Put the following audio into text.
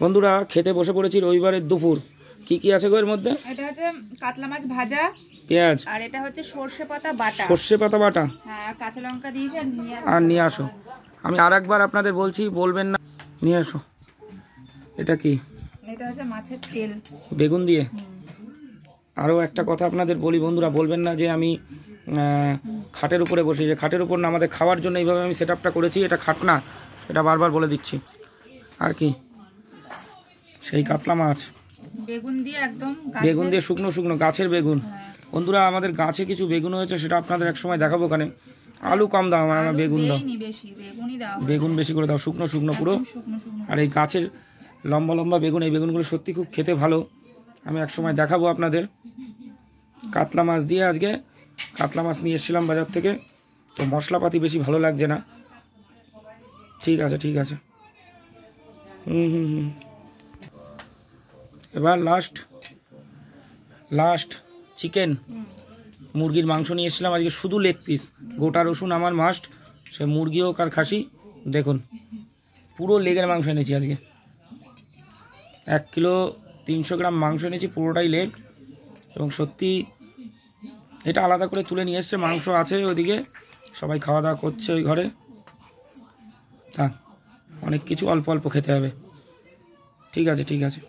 বন্ধুরা খেতে বসে পড়েছি রবিবারের দুপুর। কি কি আছে গো এর মধ্যে? এটা হচ্ছে কাতলা মাছ ভাজা, পেঁয়াজ, আর এটা হচ্ছে সরষে পাতা বাটা। সরষে পাতা বাটা, হ্যাঁ, আর কাঁচা লঙ্কা দিয়েছি। আর নিয়ে আসো। আমি আরেকবার আপনাদের বলছি, বলবেন না। নিয়ে আসো। এটা কি? এটা হচ্ছে মাছের তেল বেগুন দিয়ে। আরও একটা কথা আপনাদের বলি বন্ধুরা, বলবেন না যে আমি খাটের উপরে বসি। যে খাটের উপর না, আমাদের খাওয়ার জন্য এইভাবে আমি সেট আপটা করেছি। এটা খাট না, এটা বারবার বলে দিচ্ছি। আর কি? সেই কাতলা মাছ বেগুন দিয়ে, একদম বেগুন দিয়ে, শুকনো শুকনো গাছের বেগুন। বন্ধুরা আমাদের গাছে কিছু বেগুন হয়েছে, সেটা আপনাদের এক সময় দেখাবো। ওখানে আলু কম দাও, আমার বেগুন দাও, বেগুন বেশি করে দাও, শুকনো শুকনো পুরো। আর এই গাছের লম্বা লম্বা বেগুন, এই বেগুনগুলো সত্যি খুব খেতে ভালো। আমি এক সময় দেখাবো আপনাদের। কাতলা মাছ দিয়ে আজকে, কাতলা মাছ নিয়ে এসেছিলাম বাজার থেকে, তো মশলাপাতি বেশি ভালো লাগছে না। ঠিক আছে, ঠিক আছে। এবার লাস্ট চিকেন, মুরগির মাংস নিয়ে এসেছিলাম আজকে, শুধু লেগ পিস। গোটা রসুন আমার মাস্ট, সে মুরগি হোক আর খাসি। দেখুন, পুরো লেগের মাংস এনেছি আজকে। 1 কিলো 300 গ্রাম মাংস এনেছি, পুরোটাই লেগ। এবং সত্যি এটা আলাদা করে তুলে নিয়ে এসছে। মাংস আছে ওইদিকে, সবাই খাওয়া দাওয়া করছে ওই ঘরে। হ্যাঁ, অনেক কিছু অল্প অল্প খেতে হবে। ঠিক আছে, ঠিক আছে।